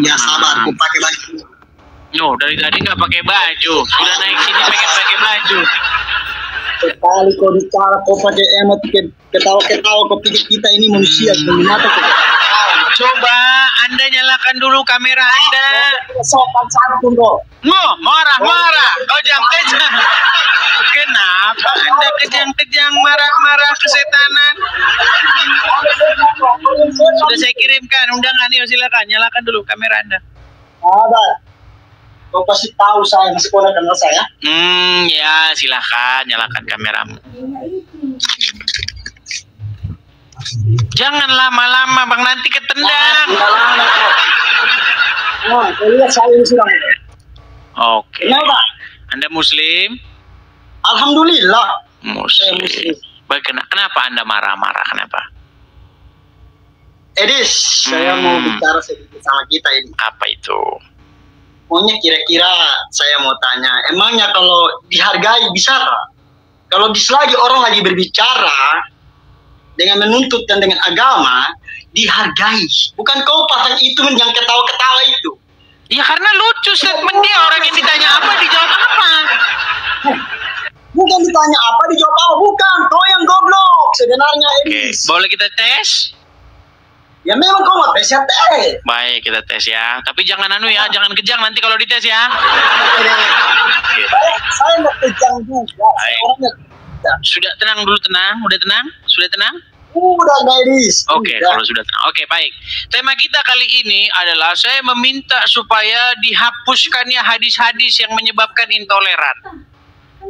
Ya sabar, aku pakai baju. No, dari tadi nggak pakai baju. Sudah naik sini pengen pakai baju. Sekali kau bicara, kau pakai emot, ketawa-ketawa, kau pikir kita ini manusia, mata kau. Coba Anda nyalakan dulu kamera Anda. Sopan santun kau. Marah. Kejang-kejang. Kenapa Anda kejang-kejang marah-marah kesetanan? Sudah saya kirimkan undangan, yuk silakan nyalakan dulu kamera Anda. Ada. Kau pasti tahu saya masih kau kenal saya. Ya silakan nyalakan kameramu. Jangan lama-lama bang, nanti ketendang. Nah, kau lihat saya ini sudah. Oke. Kenapa? Anda Muslim? Alhamdulillah. Muslim. Baik, kenapa Anda marah-marah? Kenapa? Edis, saya mau bicara sedikit sama kita ini. Apa itu? Maunya kira-kira saya mau tanya, emangnya kalau dihargai bisa tak? Kalau selagi orang lagi berbicara dengan menuntut dan dengan agama, dihargai. Bukan kau pasang itu yang ketawa-ketawa itu. Ya karena lucu statement dia, orang yang ditanya apa dijawab apa. Bukan ditanya apa dijawab apa, bukan. Kau yang goblok sebenarnya. Oke, boleh kita tes? Ya memang kau mau tes ya tes. Baik, kita tes ya. Tapi jangan jangan kejang nanti kalau dites ya. Saya mau kejang juga. Sudah tenang dulu, tenang. Udah tenang? Sudah tenang? Udah, guys. Oke, kalau sudah tenang. Oke, baik. Tema kita kali ini adalah saya meminta supaya dihapuskannya hadis-hadis yang menyebabkan intoleran.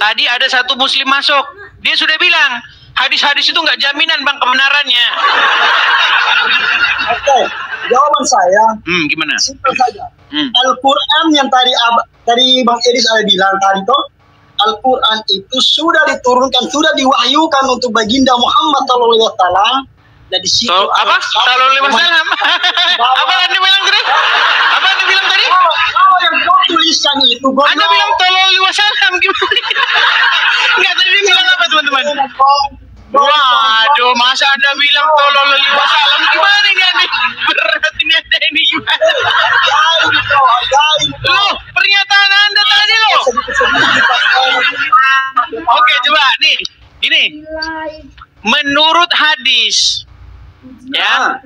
Tadi ada satu muslim masuk, dia sudah bilang hadis-hadis itu nggak jaminan bang kebenarannya. Oke, jawaban saya gimana? simpel saja. Al-Quran yang tadi Bang Edis ada bilang tadi toh, Al-Quran itu sudah diturunkan, sudah diwahyukan untuk baginda Muhammad SAW. Dan di situ apa? Sallallahu alaihi wasallam. Apa Anda bilang tadi? Apa Anda bilang tadi? Kalau yang kau tuliskan itu, Anda bilang sallallahu alaihi wasallam gimana? Enggak, tadi dia bilang apa teman-teman? Waduh, masa Anda bilang sallallahu alaihi wasallam gimana ini Anda? Berat ini Anda ini gimana? Loh, pernyataan Anda tadi loh. Oke, coba nih. Gini. Menurut hadis, ya,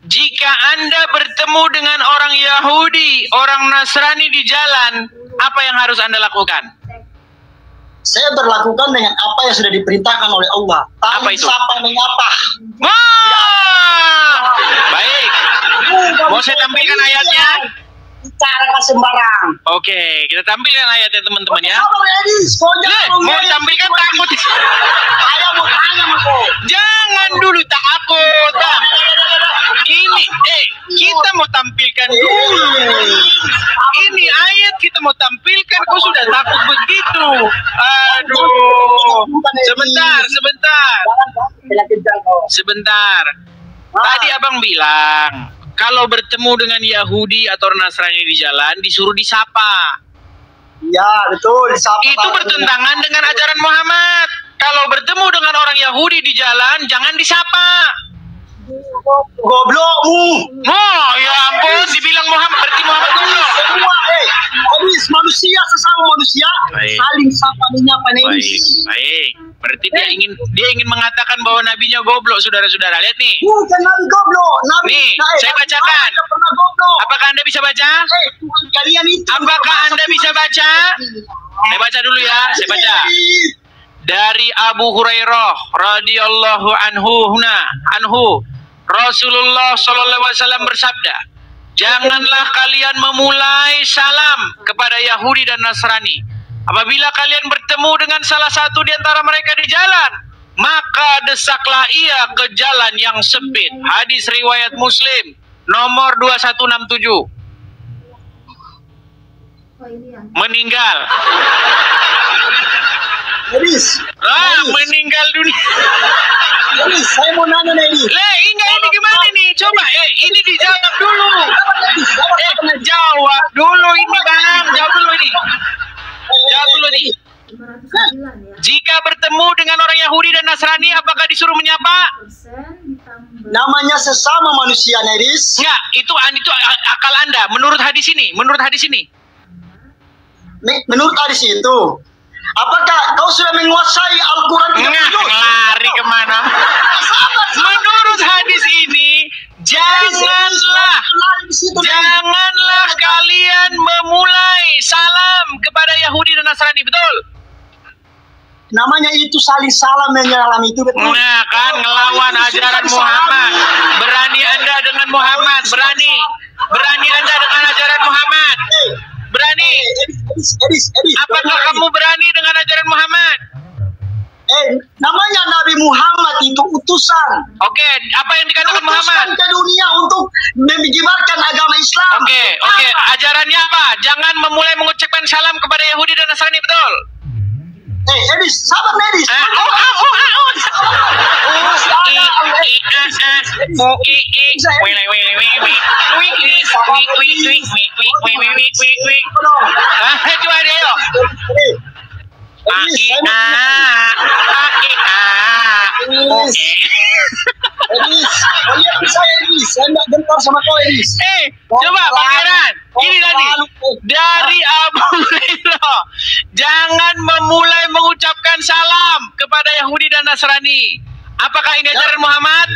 jika Anda bertemu dengan orang Yahudi, orang Nasrani di jalan, apa yang harus Anda lakukan? Saya berlakukan dengan apa yang sudah diperintahkan oleh Allah. Apa itu? Sapa menyapa. Wah, baik. Mau saya tampilkan ayatnya? Bicara sembarang. Oke, kita tampilkan ayatnya teman-teman ya. Mau tampilkan takut. Saya mau tanya sama kau. Jangan dulu takut. Ini, kita mau tampilkan dulu. Ini ayat kita mau tampilkan, kau sudah takut begitu. Aduh. Sebentar. Tadi abang bilang, kalau bertemu dengan Yahudi atau Nasrani di jalan, disuruh disapa. Ya, betul. Disapa. Itu bertentangan dengan ajaran Muhammad. Kalau bertemu dengan orang Yahudi di jalan, jangan disapa. Goblokmu. Oh, ya ampun, dibilang Muhammad, berarti Muhammad goblok. Semua, habis manusia sesama manusia, saling sapa menyapa. Baik. Berarti dia ingin mengatakan bahwa nabinya goblok, saudara-saudara. Lihat nih. Bukan nabi goblok, nabi. Nih, saya bacakan. Apakah Anda bisa baca? Kalian itu. Apakah Anda bisa baca? Saya baca dulu ya, saya baca. Dari Abu Hurairah radhiyallahu anhu, Rasulullah sallallahu alaihi wasallam bersabda, janganlah kalian memulai salam kepada Yahudi dan Nasrani. Apabila kalian bertemu dengan salah satu di antara mereka di jalan, maka desaklah ia ke jalan yang sempit. Hadis riwayat Muslim nomor 2167. Meninggal. Meninggal dunia. Saya mau nanya nih. Ini gimana nih? Coba ini dijawab dulu. Jawab dulu ini bang. Jawab dulu ini. Jika bertemu dengan orang Yahudi dan Nasrani, apakah disuruh menyapa? Namanya sesama manusia, Nedis. Enggak, itu akal Anda. Menurut hadis ini, menurut itu, apakah kau sudah menguasai Al-Quran? Lari kemana? Menurut hadis ini, janganlah kalian memulai salam kepada Yahudi dan Nasrani, betul? Namanya itu saling salam menyalam itu, betul? Nah kan, ngelawan ajaran Muhammad. Berani Anda dengan Muhammad, berani Anda dengan ajaran Muhammad. Berani. Edis. Apakah kamu berani dengan ajaran Muhammad? Namanya Nabi Muhammad itu utusan. Oke, apa yang dikatakan Muhammad? Utusan ke dunia untuk menyebarkan agama Islam. Oke. Ajarannya apa? Jangan memulai mengucapkan salam kepada Yahudi dan Nasrani, betul? Edis, sabar Edis. Coba deh, yo. Saya nggak gentar sama kau, Edis. Coba Pangeran, ini tadi dari Abu Hurairah, jangan memulai mengucapkan salam kepada Yahudi dan Nasrani. Apakah ini ajaran Muhammad?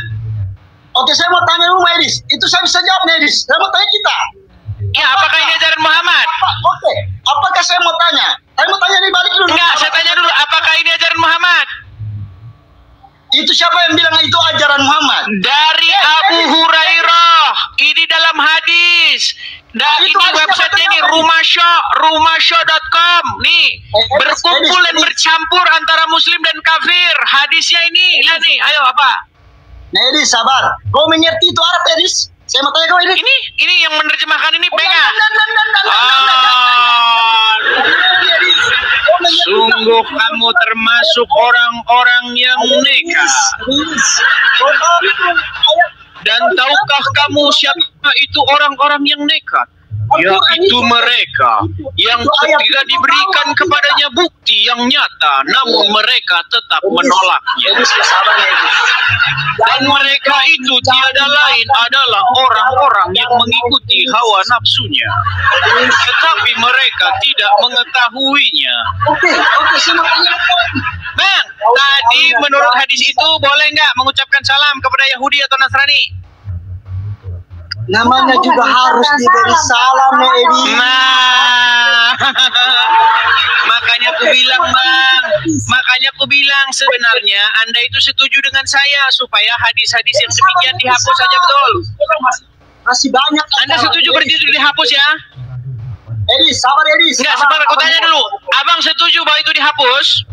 Oke, saya mau tanya dulu, Edis. Itu saya bisa jawab, Edis. Saya mau tanya kita. Ya, apakah ini ajaran Muhammad? Oke, apakah saya mau tanya? Saya mau tanya nih, balik dulu. Enggak, saya tanya dulu, apakah ini ajaran Muhammad? Itu siapa yang bilang itu ajaran Muhammad? Dari Abu Hurairah. Ini dalam hadis. Dan ini website ini rumahshow.com. Nih, berkumpul dan bercampur antara muslim dan kafir. Hadisnya ini, lihat nih, ayo apa? Nah, Edis, sabar. Kau mengerti itu Arab, Edis? Saya mau tanya kau, Edis. Ini yang menerjemahkan ini pegang. Sungguh kamu termasuk orang-orang yang nekat. Dan tahukah kamu siapa itu orang-orang yang nekat? Yaitu mereka yang tidak diberikan kepadanya bukti yang nyata, namun mereka tetap menolaknya. Dan mereka itu tiada lain adalah orang-orang yang mengikuti hawa nafsunya, tetapi mereka tidak mengetahuinya. Bang, tadi menurut hadis itu boleh nggak mengucapkan salam kepada Yahudi atau Nasrani? Namanya juga harus diberi salam, ya, Edi. Nah, makanya aku bilang sebenarnya Anda itu setuju dengan saya supaya hadis-hadis yang demikian dihapus saja, betul? Masih banyak. Anda setuju berarti itu dihapus ya? Edi, sabar Edi. Enggak, sabar, aku tanya dulu. Abang setuju bahwa itu dihapus?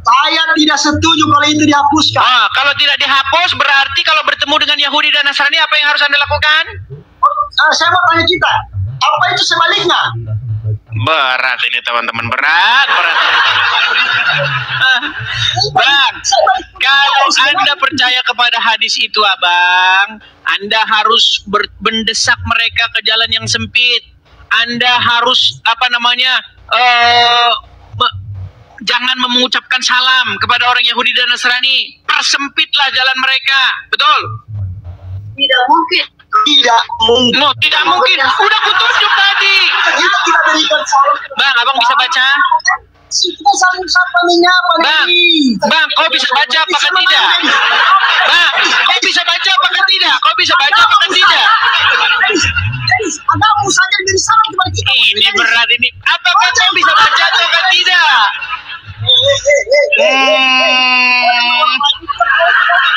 Saya tidak setuju kalau itu dihapuskan. Kalau tidak dihapus berarti kalau bertemu dengan Yahudi dan Nasrani apa yang harus Anda lakukan? Saya mau tanya kita, apa itu sebaliknya? Berat ini teman-teman, berat. Bang, kalau Anda percaya kepada hadis itu, Abang, Anda harus mendesak mereka ke jalan yang sempit. Anda harus jangan mengucapkan salam kepada orang Yahudi dan Nasrani. Persempitlah jalan mereka, betul? Tidak mungkin. Tidak mungkin. Udah kutunjuk tadi. Kita tidak berikan salam. Bang, Abang bisa baca? Kita saling sapa menyapa. Bang, kau bisa baca apakah tidak? Bang, kau bisa baca apakah tidak? Kau bisa baca apakah tidak? Agakmu saja beri salam kepada kita. Ini berat ini. Apakah kau bisa baca atau tidak?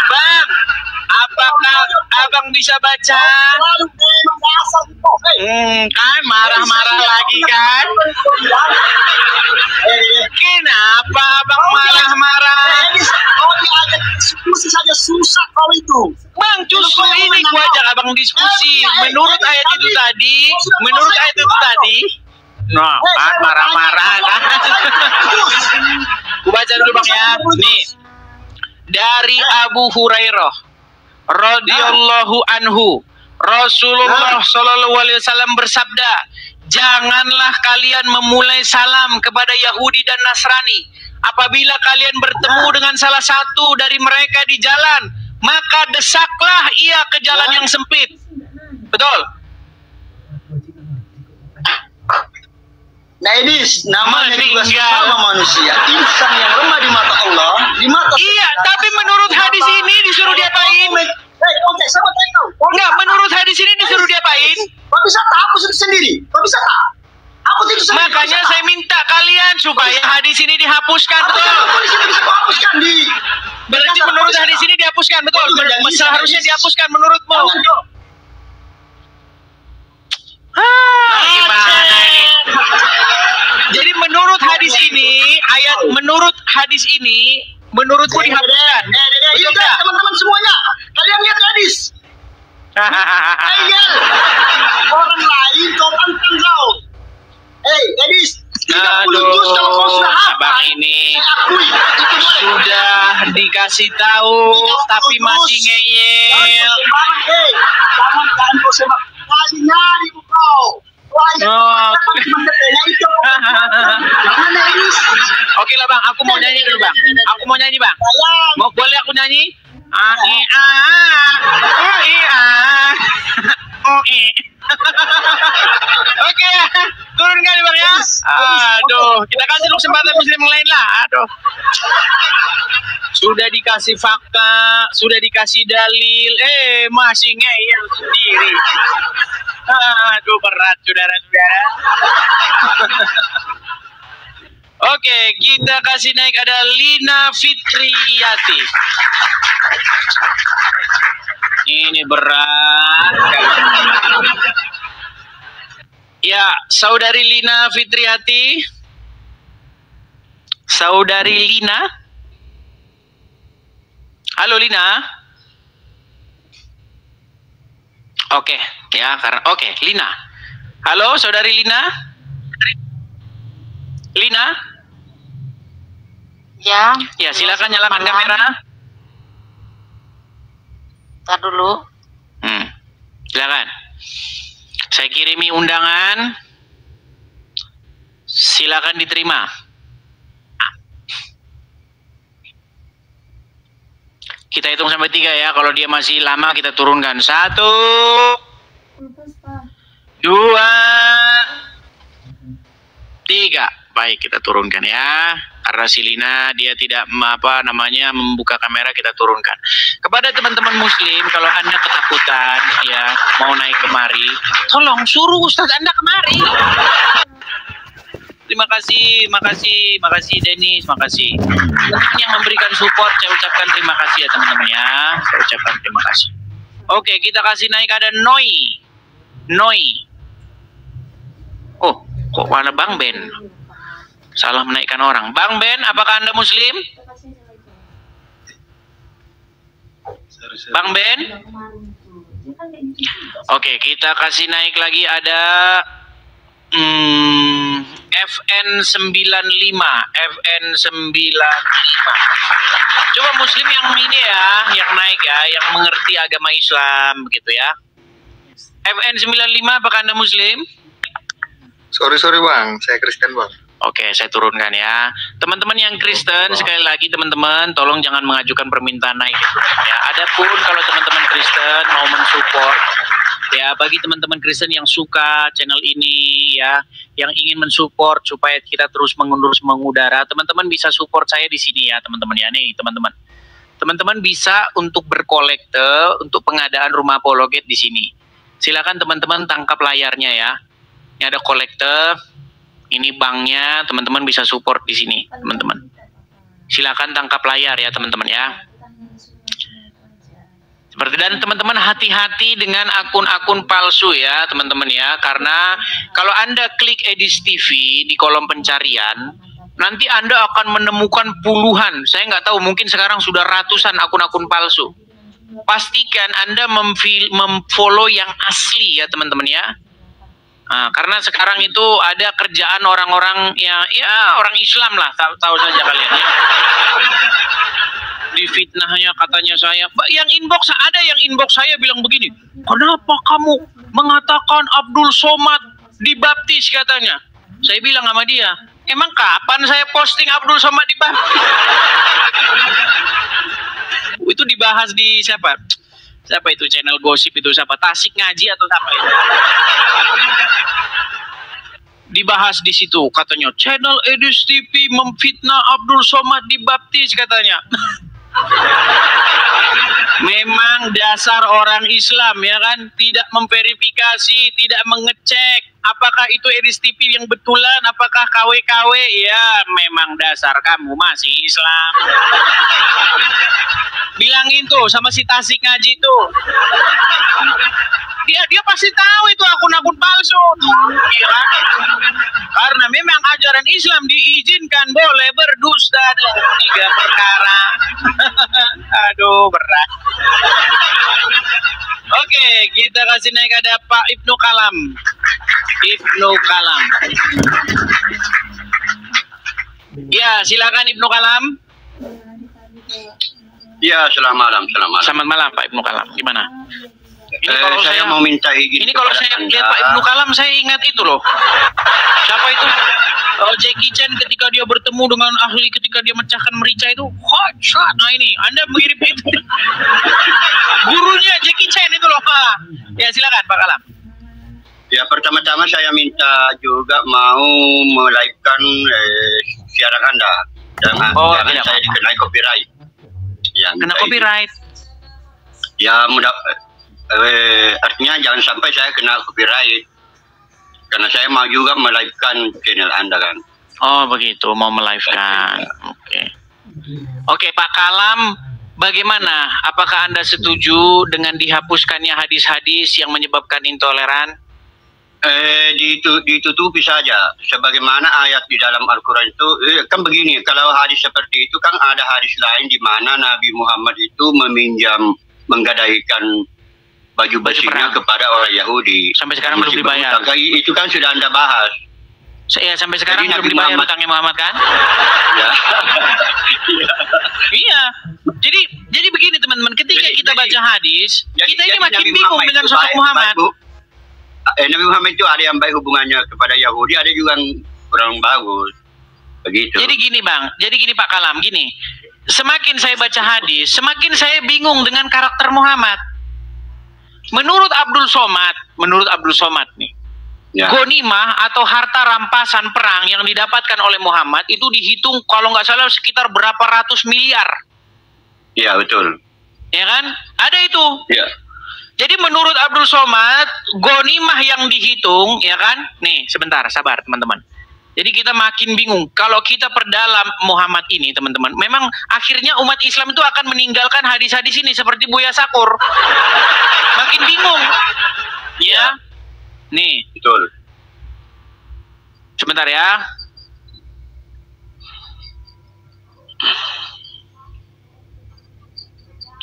Bang, apakah Abang bisa baca? Kan marah-marah lagi kan? Kenapa Abang marah-marah? Diskusi saja susah kau itu. Bang, justru ini gua ajak Abang diskusi. Menurut ayat itu tadi, nah, kan marah-marah kan? Gua baca dulu Bang ya. Nih, dari Abu Hurairah radhiyallahu anhu, Rasulullah sallallahu alaihi wasallam bersabda, janganlah kalian memulai salam kepada Yahudi dan Nasrani apabila kalian bertemu dengan salah satu dari mereka di jalan, maka desaklah ia ke jalan yang sempit. Betul. Nah ini namanya juga Meninggal. sama manusia, insan yang lemah di mata Allah, di mata Iya, tapi menurut hadis ini disuruh diapain? Oke, sama tahu. Enggak, menurut hadis ini disuruh diapain? Kau bisa tak hapus itu sendiri? Kau bisa tak? Hapus itu sendiri. Makanya saya minta kalian supaya hadis ini dihapuskan, Hapus betul. itu di situ bisa kau hapuskan di. Berarti menurut hadis ini dihapuskan, betul. Seharusnya dihapuskan menurutmu. Jangan kau. Gimana ini? Jadi menurut hadis ini, menurut hadis ini, menurutku dihapuskan. Betul Iya, tak? teman-teman semuanya. Kalian lihat hadis. Ayat. Orang lain kau tantang kau. Hadis 30 juz kalau kau sudah hafal. abang ini Saya akui. Itu boleh. sudah dikasih tahu, tapi masih ngeyel. Jangan kau sebab nyari kau. Oke lah bang, aku mau nyanyi dulu bang. Aku mau nyanyi bang. Mau boleh aku nyanyi? Oke, turun kali bang ya. Aduh, kita kasih lu kesempatan muslim yang lain lah. Aduh. Sudah dikasih fakta, sudah dikasih dalil, masih ngeyel sendiri. Aduh, berat saudara-saudara. Oke, kita kasih naik ada Lina Fitriyati. Ini berat. Ya, saudari Lina Fitriyati. Saudari Lina. Halo Lina. Oke, ya karena oke, Lina. Halo, saudari Lina. Lina? Ya. Ya, silakan nyalakan kamera. Ntar dulu. Silakan. Saya kirimi undangan. Silakan diterima. Kita hitung sampai 3 ya. Kalau dia masih lama kita turunkan. 1, 2, 3. Baik, kita turunkan ya. Karena si Lina dia tidak membuka kamera, kita turunkan. Kepada teman-teman muslim, kalau Anda ketakutan ya mau naik kemari, tolong suruh Ustadz Anda kemari. Terima kasih Dennis, makasih. Teman yang memberikan support, saya ucapkan terima kasih ya teman-teman ya. Saya ucapkan terima kasih. Oke, kita kasih naik ada Noi. Oh, kok mana Bang Ben? Salah menaikkan orang. Bang Ben, apakah Anda muslim? Bang Ben? Oke, kita kasih naik lagi ada FN95. Coba muslim yang ini ya, yang naik ya, yang mengerti agama Islam begitu ya. FN95, apakah Anda muslim? Sorry bang, saya Kristen bang. Oke, saya turunkan ya. Teman-teman yang Kristen, sekali lagi teman-teman, tolong jangan mengajukan permintaan naik ya. Adapun kalau teman-teman Kristen mau mensupport ya, bagi teman-teman Kristen yang suka channel ini ya, yang ingin mensupport supaya kita terus mengudara, teman-teman bisa support saya di sini ya, teman-teman ya. Nih, teman-teman. Teman-teman bisa untuk berkolekte untuk pengadaan rumah apologet di sini. Silakan teman-teman tangkap layarnya ya. Ini ada kolekte. Ini banknya, teman-teman bisa support di sini, teman-teman. Silakan tangkap layar ya, teman-teman ya. Seperti dan teman-teman hati-hati dengan akun-akun palsu ya, teman-teman ya. Karena kalau Anda klik Edis TV di kolom pencarian, nanti Anda akan menemukan puluhan. Saya nggak tahu, mungkin sekarang sudah ratusan akun-akun palsu. Pastikan Anda memfollow yang asli ya, teman-teman ya. Karena sekarang itu ada kerjaan orang-orang ya orang Islam lah, tahu saja kalian ya. Di fitnahnya katanya saya, yang inbox saya bilang begini, kenapa kamu mengatakan Abdul Somad dibaptis katanya? Saya bilang sama dia, emang kapan saya posting Abdul Somad dibaptis? Itu dibahas dibahas di siapa? Siapa itu channel gosip itu siapa? Tasik Ngaji atau siapa itu? Dibahas di situ katanya channel Edis TV memfitnah Abdul Somad dibaptis katanya. Memang dasar orang Islam ya kan, tidak memverifikasi, tidak mengecek apakah itu Edis TV yang betulan, apakah KW-KW. Ya memang dasar kamu masih Islam. Bilangin tuh sama si Tasik Ngaji tuh. Dia pasti tahu itu akun-akun palsu tuh, ya kan? Karena memang ajaran Islam diizinkan boleh berdusta dalam 3 perkara. Aduh berat. Oke, kita kasih naik ada Pak Ibnu Kalam. Ibnu Kalam. Ya, silakan Ibnu Kalam. Ya, selamat malam. Selamat malam Pak Ibnu Kalam. Gimana? Ini kalau saya mau minta izin. Ini kalau saya lihat Pak Ibnu Kalam, saya ingat itu loh. Siapa itu? Jackie Chan ketika dia bertemu dengan ahli ketika dia mecahkan merica itu hot shot. Nah ini, Anda mirip itu. Gurunya Jackie Chan itu loh. Ya silakan Pak Kalam. Ya pertama-tama saya minta juga mau melive-kan siaran Anda. Jangan saya dikenai copyright. Ya, kena copyright. Ya mudah. Artinya jangan sampai saya kena copyright karena saya mau juga melive-kan channel Anda kan. Oh begitu, mau melive-kan. Oke Pak Kalam, bagaimana? Apakah Anda setuju dengan dihapuskannya hadis-hadis yang menyebabkan intoleran? Ditutupi saja sebagaimana ayat di dalam Al-Quran itu kan begini. Kalau hadis seperti itu kan ada hadis lain di mana Nabi Muhammad itu menggadaikan baju besinya kepada orang Yahudi. Sampai sekarang belum dibayar. Itu kan sudah Anda bahas. Ya, sampai sekarang belum dibayar utangnya Muhammad kan? Ya. Iya. Jadi begini teman-teman, ketika kita baca hadis, kita ini makin bingung dengan sosok Muhammad. Nabi Muhammad itu ada yang baik hubungannya kepada Yahudi, ada juga yang kurang bagus. Begitu. Jadi gini Pak Kalam, gini. Semakin saya baca hadis, semakin saya bingung dengan karakter Muhammad. Menurut Abdul Somad nih, ya. Ghanimah atau harta rampasan perang yang didapatkan oleh Muhammad itu dihitung kalau nggak salah sekitar berapa ratus miliar. Iya betul. Ya kan? Ada itu. Iya. Jadi menurut Abdul Somad, ghanimah yang dihitung, ya kan? Nih, sebentar, sabar teman-teman. Jadi kita makin bingung. Kalau kita perdalam Muhammad ini, teman-teman, memang akhirnya umat Islam itu akan meninggalkan hadis-hadis ini seperti Buya Sakur. Makin bingung. Ya. Nih. Betul. Sebentar ya.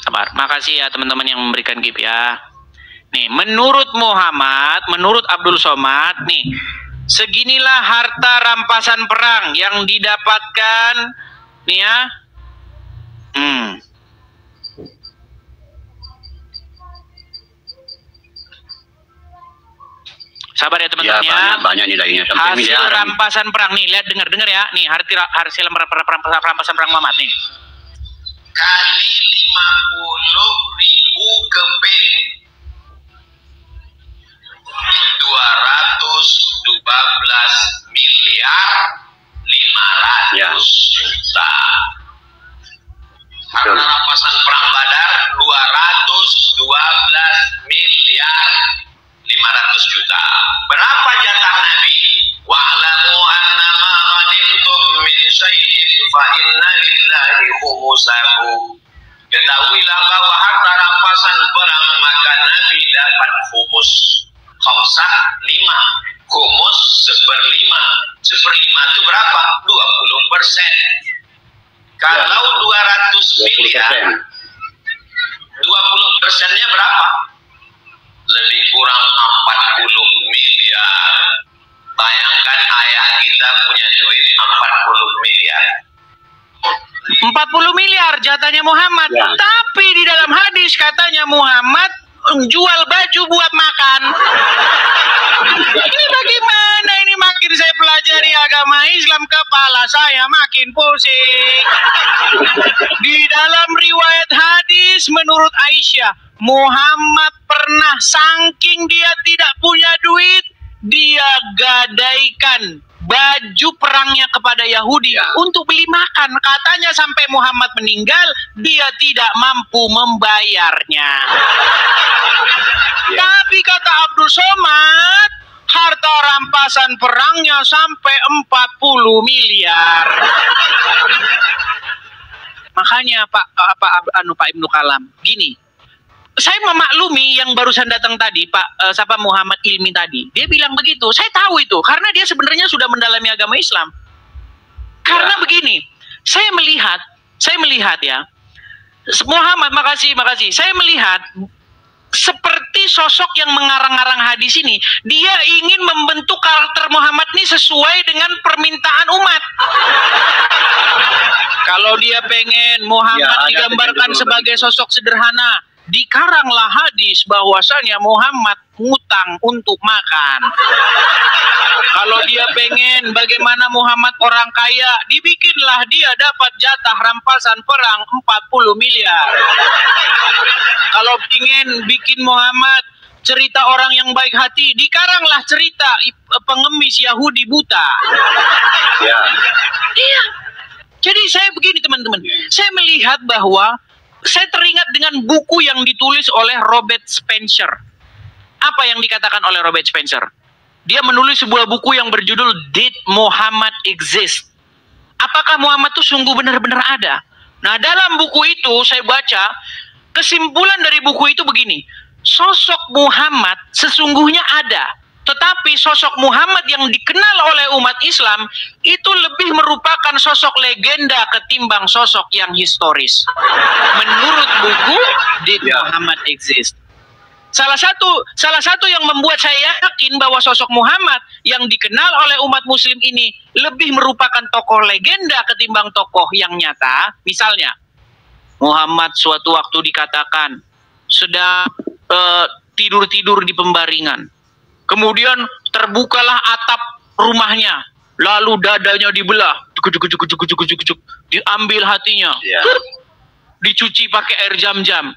Sabar. Makasih ya teman-teman yang memberikan gift ya. Nih, menurut Muhammad, menurut Abdul Somad, nih, seginilah harta rampasan perang yang didapatkan, nih ya. Sabar ya teman-teman ya. Banyak nilainya. Hasil rampasan perang nih, lihat dengar ya. Nih, hasil rampasan perang Muhammad nih. Kali 50.000 keping 212 miliar 500 juta. Harta rampasan perang Badar 212 miliar 500 juta. Berapa jatah Nabi? Wa'lamu annama ghanimtum min syai'in fa inna lillahi khumusahu. Ketahuilah bahwa harta rampasan perang maka Nabi dapat khumus. Khamsah 5, khumus 1/5. 1/5 itu berapa? 20%. Kalau 200 miliar, 20%-nya berapa? Lebih kurang 40 miliar. Bayangkan ayah kita punya duit 40 miliar. 40 miliar jatahnya Muhammad. Ya. Tapi di dalam hadis katanya Muhammad jual baju buat makan. Ini bagaimana? Ini makin saya pelajari agama Islam, kepala saya makin pusing. Di dalam riwayat hadis menurut menurut Aisyah, Muhammad pernah saking dia tidak punya duit, dia gadaikan baju perangnya kepada Yahudi untuk beli makan. Katanya sampai Muhammad meninggal, dia tidak mampu membayarnya. Tapi kata Abdul Somad, harta rampasan perangnya sampai 40 miliar. Makanya Pak Ibnu Kalam, gini, saya memaklumi yang barusan datang tadi, Pak Muhammad Ilmi tadi. Dia bilang begitu. Saya tahu itu karena dia sebenarnya sudah mendalami agama Islam. Karena begini, saya melihat ya, Muhammad, makasih. Saya melihat seperti sosok yang mengarang-arang hadis ini, dia ingin membentuk karakter Muhammad ini sesuai dengan permintaan umat. Kalau dia pengen Muhammad digambarkan sebagai sosok sederhana, dikaranglah hadis bahwasanya Muhammad ngutang untuk makan. Kalau dia pengen bagaimana Muhammad orang kaya, dibikinlah dia dapat jatah rampasan perang 40 miliar. Kalau ingin bikin Muhammad cerita orang yang baik hati, dikaranglah cerita pengemis Yahudi buta. Iya. Jadi saya begini teman-teman, saya melihat bahwa saya teringat dengan buku yang ditulis oleh Robert Spencer. Apa yang dikatakan oleh Robert Spencer? Dia menulis sebuah buku yang berjudul Did Muhammad Exist? Apakah Muhammad itu sungguh benar-benar ada? Nah, dalam buku itu saya baca, kesimpulan dari buku itu begini. Sosok Muhammad sesungguhnya ada. Tetapi sosok Muhammad yang dikenal oleh umat Islam itu lebih merupakan sosok legenda ketimbang sosok yang historis. Menurut buku Did Muhammad Exist? Salah satu yang membuat saya yakin bahwa sosok Muhammad yang dikenal oleh umat Muslim ini lebih merupakan tokoh legenda ketimbang tokoh yang nyata. Misalnya, Muhammad suatu waktu dikatakan sedang tidur-tidur di pembaringan. Kemudian terbukalah atap rumahnya, lalu dadanya dibelah, diambil hatinya, dicuci pakai air jam-jam.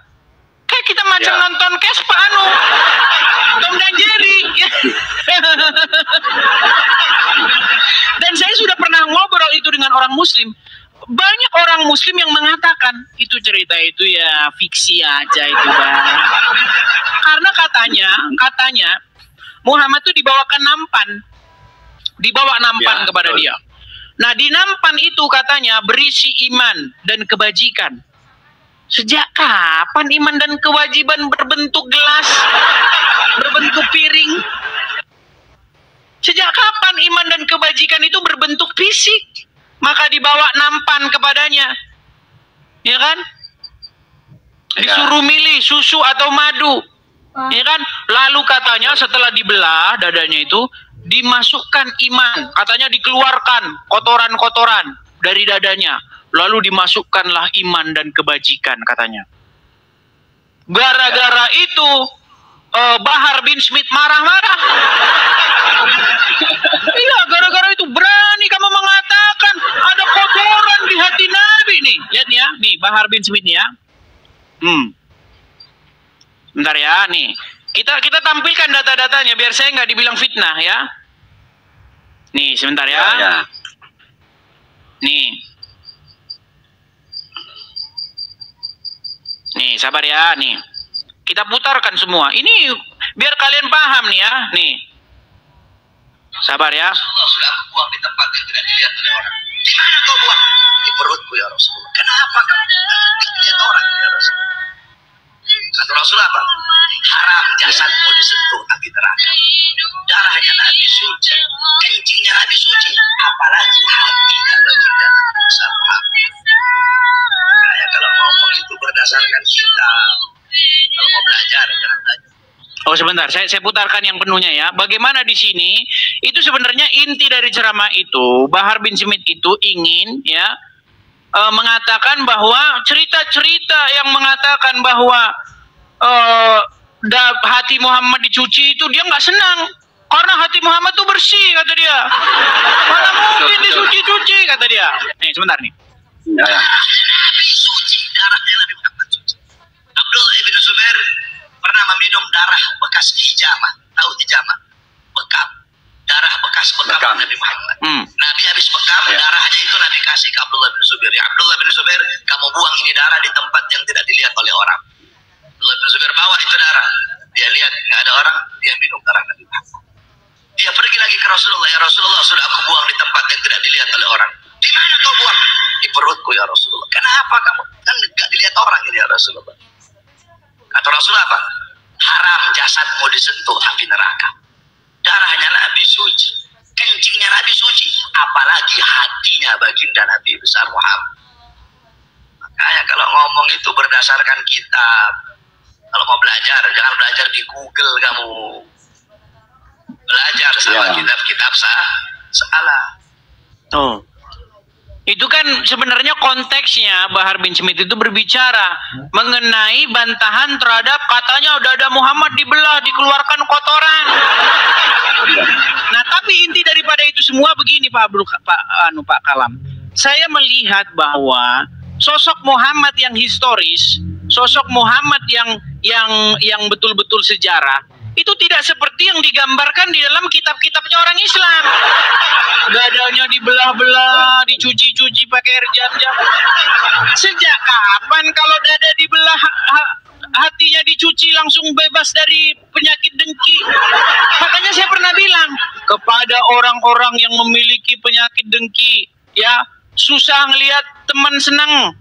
Kayak kita macam nonton Kespa Tom dan Jerry. Dan saya sudah pernah ngobrol itu dengan orang Muslim. Banyak orang Muslim yang mengatakan itu cerita itu ya fiksi aja itu, Bang. Karena katanya Muhammad itu dibawakan nampan kepada dia. Nah, di nampan itu katanya berisi iman dan kebajikan. Sejak kapan iman dan kewajiban berbentuk gelas, berbentuk piring? Sejak kapan iman dan kebajikan itu berbentuk fisik? Maka dibawa nampan kepadanya, ya kan? Disuruh milih susu atau madu. Ya kan? Lalu katanya setelah dibelah dadanya itu dimasukkan iman, katanya dikeluarkan kotoran-kotoran dari dadanya, lalu dimasukkanlah iman dan kebajikan katanya. Gara-gara itu Bahar bin Smith marah-marah. Iya, gara-gara itu berani kamu mengatakan ada kotoran di hati Nabi nih. Lihat nih ya, nih Bahar bin Smith nih ya. Bentar ya, nih. Kita tampilkan data-datanya biar saya nggak dibilang fitnah ya. Nih, sebentar ya. Nih. Nih, sabar ya, nih. Kita putarkan semua. Ini biar kalian paham nih ya, nih. Sabar ya. Rasulullah sudah aku buang di tempat yang tidak dilihat oleh orang. Di mana kau buang? Di perutku ya Rasulullah. Kenapa kau dilihat orang ya Rasulullah? Kata Rasul apa? Haram jasadmu disentuh api neraka. Darahnya Nabi suci, kencingnya Nabi suci, apalagi hatinya baginda Nabi bisa memahami. Kayak kalau ngomong itu berdasarkan kitab, kalau mau belajar jangan belajar. Oh sebentar, saya putarkan yang penuhnya ya. Bagaimana di sini itu sebenarnya inti dari ceramah itu, Bahar bin Smith itu ingin ya mengatakan bahwa cerita-cerita yang mengatakan bahwa hati Muhammad dicuci itu dia nggak senang karena hati Muhammad tuh bersih kata dia. Mana mungkin disuci-cuci kata dia. Nih sebentar nih. Nabi suci, darahnya Nabi Muhammad suci. ini darah di tempat yang tidak dilihat oleh orang. Abdullah bin Zubair bawa itu darah. Dia lihat nggak ada orang, dia minum darah Nabi Muhammad. Dia pergi lagi ke Rasulullah, ya Rasulullah, sudah aku buang di tempat yang tidak dilihat oleh orang. Di mana kau buang? Di perutku ya Rasulullah. Kenapa kamu? Kan nggak dilihat orang ini ya Rasulullah. Kata Rasulullah apa? Haram jasadmu disentuh api neraka. Darahnya Nabi suci, kencingnya Nabi suci, apalagi hatinya baginda Nabi besar Muhammad. Makanya kalau ngomong itu berdasarkan kitab. Kalau mau belajar, jangan belajar di Google kamu. Belajar sama kitab-kitab salah. Oh. Itu kan sebenarnya konteksnya Bahar bin Smith itu berbicara mengenai bantahan terhadap katanya dada Muhammad dibelah, dikeluarkan kotoran. Nah, tapi inti daripada itu semua begini Pak Abdul Pak Kalam. Saya melihat bahwa sosok Muhammad yang historis, sosok Muhammad yang betul-betul sejarah itu tidak seperti yang digambarkan di dalam kitab-kitabnya orang Islam. Dadanya dibelah-belah, dicuci-cuci pakai air jam-jam. Sejak kapan kalau dada dibelah hatinya dicuci langsung bebas dari penyakit dengki? Makanya saya pernah bilang kepada orang-orang yang memiliki penyakit dengki, ya susah ngelihat teman senang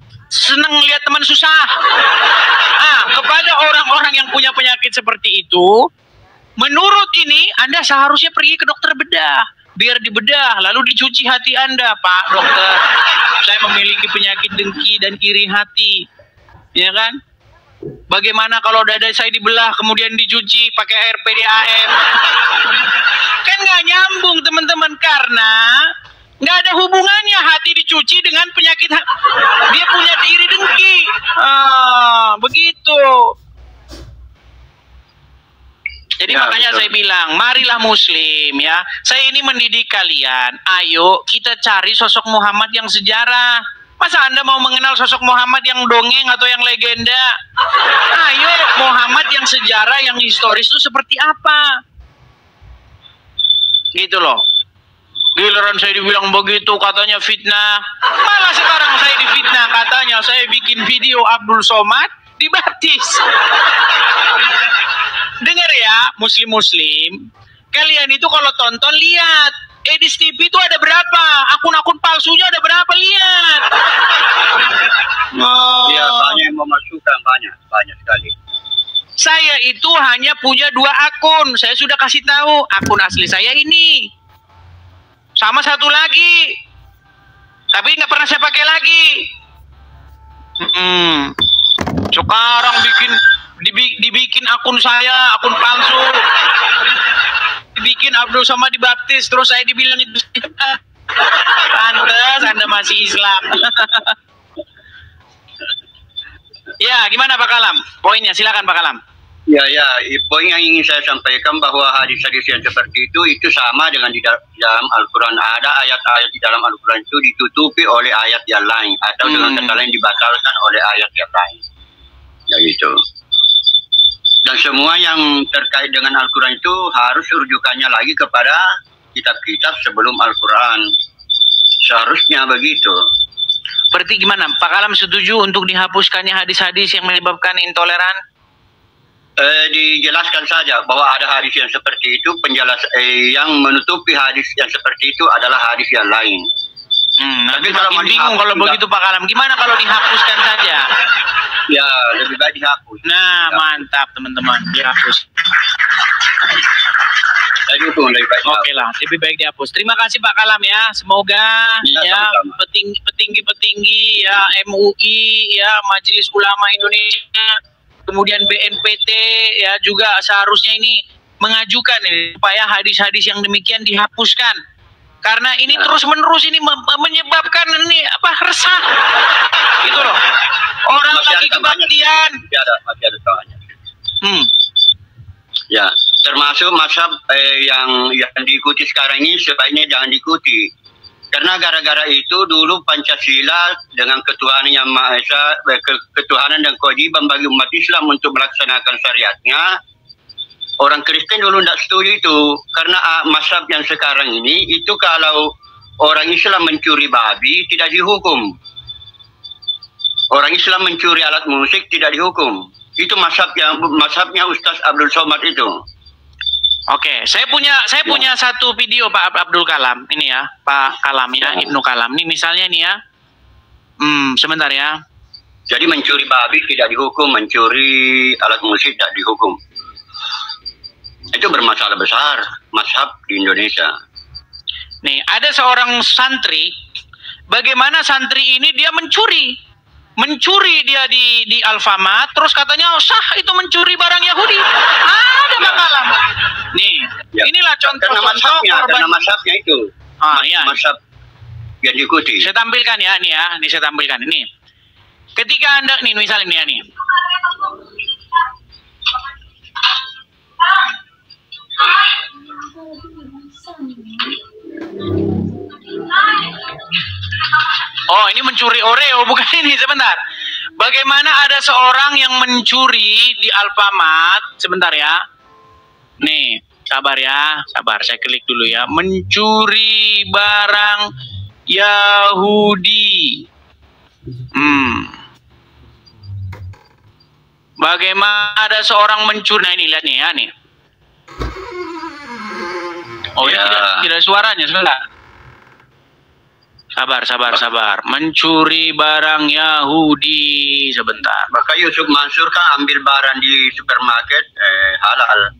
ngelihat teman susah. Kepada orang-orang yang punya penyakit seperti itu, menurut ini Anda seharusnya pergi ke dokter bedah, biar dibedah lalu dicuci hati Anda. Pak dokter, saya memiliki penyakit dengki dan iri hati, ya kan? Bagaimana kalau dada saya dibelah kemudian dicuci pakai air PDAM? Kan nggak nyambung teman-teman, karena nggak ada hubungannya hati dicuci dengan penyakit dia punya iri dengki. Begitu. Jadi ya, makanya betul. Saya bilang, marilah Muslim ya. Saya ini mendidik kalian. Ayo kita cari sosok Muhammad yang sejarah. Masa Anda mau mengenal sosok Muhammad yang dongeng atau yang legenda? Ayo Muhammad yang sejarah, yang historis itu seperti apa? Gitu loh. Giliran saya dibilang begitu, katanya fitnah. Malah sekarang saya difitnah, katanya saya bikin video Abdul Somad dibaptis. Dengar ya, muslim-muslim, kalian itu kalau tonton lihat Edis TV itu ada berapa, akun-akun palsunya ada berapa, lihat. Iya, banyak yang memasukkan, banyak sekali. Saya itu hanya punya 2 akun, saya sudah kasih tahu, akun asli saya ini, sama satu lagi, tapi nggak pernah saya pakai lagi. Sekarang dibikin akun saya, akun palsu, dibikin Abdul Somad dibaptis, terus saya dibilang itu pantes Anda masih Islam. Ya, gimana Pak Kalam? Poinnya silakan Pak Kalam. Ya, poin yang ingin saya sampaikan bahwa hadis-hadis yang seperti itu sama dengan di dalam Al-Quran. Ada ayat-ayat di dalam Al-Quran itu ditutupi oleh ayat yang lain, atau dengan kata lain dibatalkan oleh ayat yang lain. Ya gitu. Dan semua yang terkait dengan Al-Quran itu harus rujukannya lagi kepada kitab-kitab sebelum Al-Quran. Seharusnya begitu. Berarti gimana? Pak Kalam setuju untuk dihapuskannya hadis-hadis yang menyebabkan intoleran? Dijelaskan saja bahwa ada hadis yang seperti itu, yang menutupi hadis yang seperti itu adalah hadis yang lain. Tapi kalau bingung kalau begitu Pak Kalam, gimana kalau dihapuskan saja? Ya, lebih baik dihapus. Nah, mantap teman-teman, dihapus. Oke lah, lebih baik dihapus. Terima kasih Pak Kalam ya. Semoga ya petinggi-petinggi ya MUI ya, Majelis Ulama Indonesia, kemudian BNPT ya juga seharusnya ini mengajukan ini supaya hadis-hadis yang demikian dihapuskan. Karena ini terus-menerus ini menyebabkan ini resah. Gitu loh. Orang lagi kebaktian. Masih ada soalnya. Ya, termasuk mazhab yang diikuti sekarang ini sebaiknya jangan diikuti. Karena gara-gara itu dulu Pancasila dengan ketuhanan yang Maha Esa, ketuhanan dan kewajiban bagi umat Islam untuk melaksanakan syariatnya, orang Kristen dulu tidak setuju itu. Karena mazhab yang sekarang ini itu kalau orang Islam mencuri babi tidak dihukum. Orang Islam mencuri alat musik tidak dihukum. Itu mazhabnya Ustaz Abdul Somad itu. Oke, saya punya satu video Pak Abdul Kalam ini ya, Pak Kalam ya, Ibnu Kalam. Ini misalnya nih ya. Sebentar ya. Jadi mencuri babi tidak dihukum, mencuri alat musik tidak dihukum. Itu bermasalah besar mazhab di Indonesia. Nih, ada seorang santri. Bagaimana santri ini dia mencuri dia di Alfamart, terus katanya sah itu mencuri barang Yahudi. Ada Pak Kalam. Nih, inilah contoh-contoh karena mazhabnya itu. Ya. Mazhab yang diikuti. Saya tampilkan ya, nih ya, ini saya tampilkan ini. Ketika Anda nih misalnya nih ya nih. Oh, ini mencuri Oreo, bukan ini, sebentar. Bagaimana ada seorang yang mencuri di Alfamart, sebentar ya. Nih, sabar ya, sabar, saya klik dulu ya. Mencuri barang Yahudi. Bagaimana ada seorang mencuri, nah ini lihat nih ya nih. Oh ya, tidak suaranya, sebentar. Sabar. Mencuri barang Yahudi, sebentar. Maka Yusuf Mansur kan ambil barang di supermarket halal.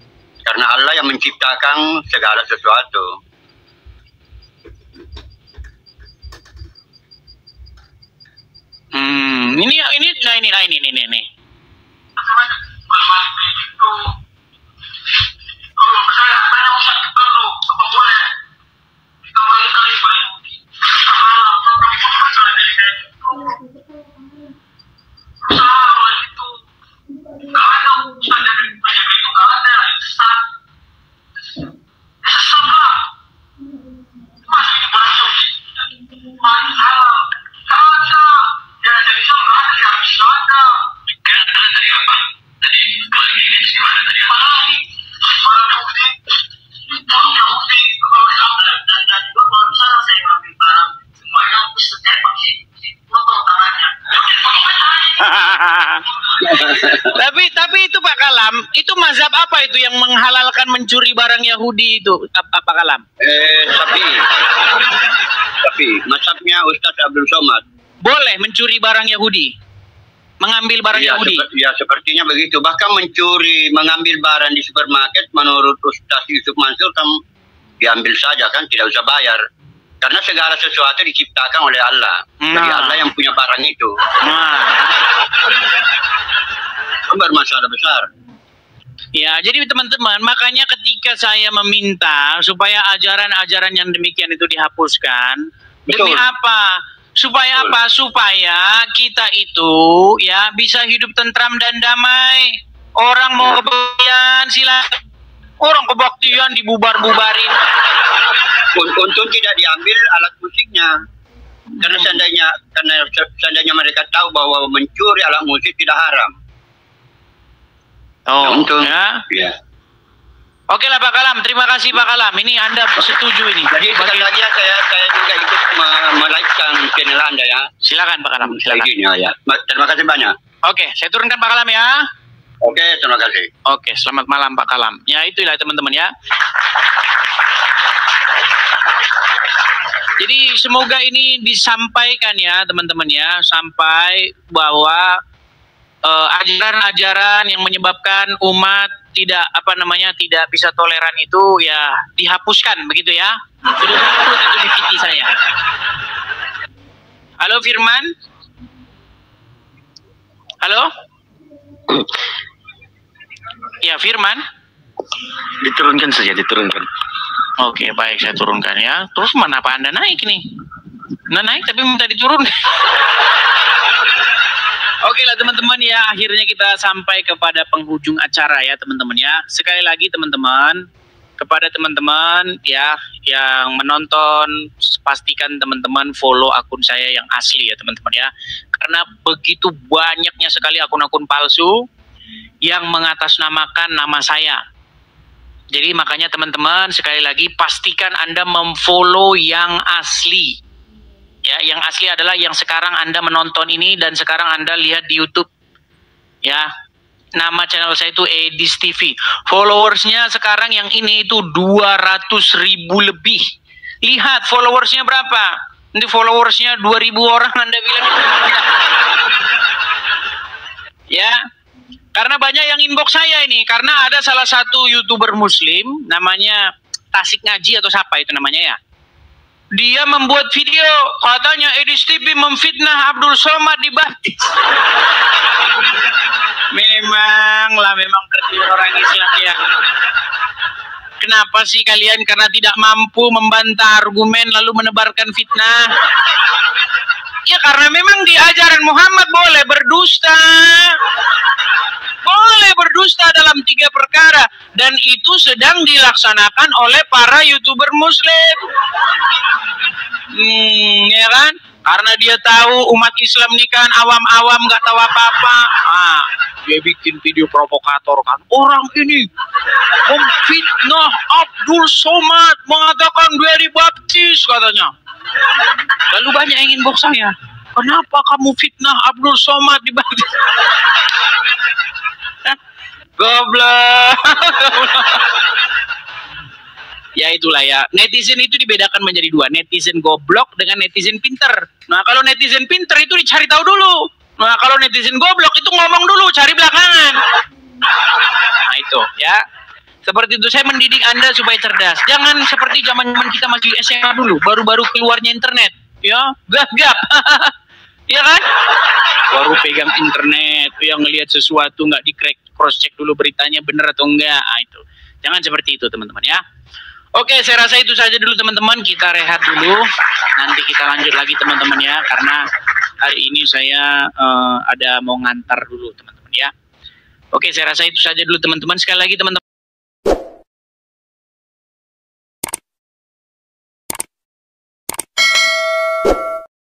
Karena Allah yang menciptakan segala sesuatu. Ini. Tapi itu Pak Kalam, itu mazhab apa itu yang menghalalkan mencuri barang Yahudi itu, Pak Kalam? Tapi mazhabnya Ustaz Abdul Somad. Boleh mencuri barang Yahudi, mengambil barang Yahudi. Sepertinya begitu. Bahkan mengambil barang di supermarket menurut Ustaz Yusuf Mansur kan diambil saja kan, tidak usah bayar. Karena segala sesuatu diciptakan oleh Allah. Jadi Allah yang punya barang itu. Bermasalah besar. Ya, jadi teman-teman, makanya ketika saya meminta supaya ajaran-ajaran yang demikian itu dihapuskan, demi apa? Supaya apa? Supaya kita itu ya bisa hidup tentram dan damai. Orang mau kebaktian silakan. Orang kebaktian dibubar-bubarin. Untung tidak diambil alat musiknya. Karena seandainya mereka tahu bahwa mencuri alat musik tidak haram. Untung. Ya. Oke lah Pak Kalam, terima kasih Pak Kalam. Ini Anda setuju ini. Jadi sekali lagi ya, saya juga ikut melaikan channel Anda ya. Silakan Pak Kalam, silakan. Ya. Terima kasih banyak. Oke, saya turunkan Pak Kalam ya. Oke, terima kasih. Oke, selamat malam Pak Kalam. Ya itulah teman-teman ya. Jadi semoga ini disampaikan ya teman-teman ya, sampai bahwa ajaran-ajaran yang menyebabkan umat tidak tidak bisa toleran itu ya dihapuskan begitu ya. Sudah upload itu di VT saya. Halo Firman. Halo. Ya Firman. Diturunkan saja, diturunkan. Oke, baik, saya turunkan ya. Terus mana Pak Anda naik nih? Anda naik tapi minta diturun. Oke lah teman-teman ya, akhirnya kita sampai kepada penghujung acara ya teman-teman ya. Sekali lagi teman-teman, kepada teman-teman ya yang menonton, pastikan teman-teman follow akun saya yang asli ya teman-teman ya. Karena begitu banyaknya sekali akun-akun palsu yang mengatasnamakan nama saya. Jadi makanya teman-teman sekali lagi pastikan Anda memfollow yang asli. Ya, yang asli adalah yang sekarang Anda menonton ini dan sekarang Anda lihat di YouTube. Ya, nama channel saya itu Edis TV. Followersnya sekarang yang ini itu 200.000 lebih. Lihat followersnya berapa. Nanti followersnya 2.000 orang Anda bilang. Ya, karena banyak yang inbox saya ini. Karena ada salah satu YouTuber Muslim, namanya Tasik Ngaji atau siapa itu namanya ya. Dia membuat video, katanya Edis TV memfitnah Abdul Somad dibaptis. memang kerja orang Islam ya. Kenapa sih kalian karena tidak mampu membantah argumen lalu menebarkan fitnah? Ya karena memang di ajaran Muhammad boleh berdusta. Boleh berdusta dalam 3 perkara. Dan itu sedang dilaksanakan oleh para YouTuber Muslim. Ya kan? Karena dia tahu umat Islam ini kan awam-awam gak tahu apa-apa. Dia bikin video provokator kan. Orang ini memfitnah Abdul Somad, mengatakan dia dibaptis katanya. Lalu banyak yang inbox saya. Kenapa kamu fitnah Abdul Somad dibaptis? Goblok. Ya itulah ya. Netizen itu dibedakan menjadi 2. Netizen goblok dengan netizen pinter. Nah kalau netizen pinter itu dicari tahu dulu. Nah kalau netizen goblok itu ngomong dulu, cari belakangan. Nah itu ya. Seperti itu saya mendidik Anda supaya cerdas. Jangan seperti zaman-zaman kita masih SMA dulu, baru-baru keluarnya internet. Ya, gap-gap. Ya kan? Baru pegang internet, yang ngelihat sesuatu nggak cross check dulu beritanya bener atau enggak. Nah, itu. Jangan seperti itu teman-teman ya. Oke, saya rasa itu saja dulu teman-teman. Kita rehat dulu. Nanti kita lanjut lagi teman-teman ya. Karena hari ini saya ada mau ngantar dulu teman-teman ya. Oke, saya rasa itu saja dulu teman-teman. Sekali lagi teman-teman.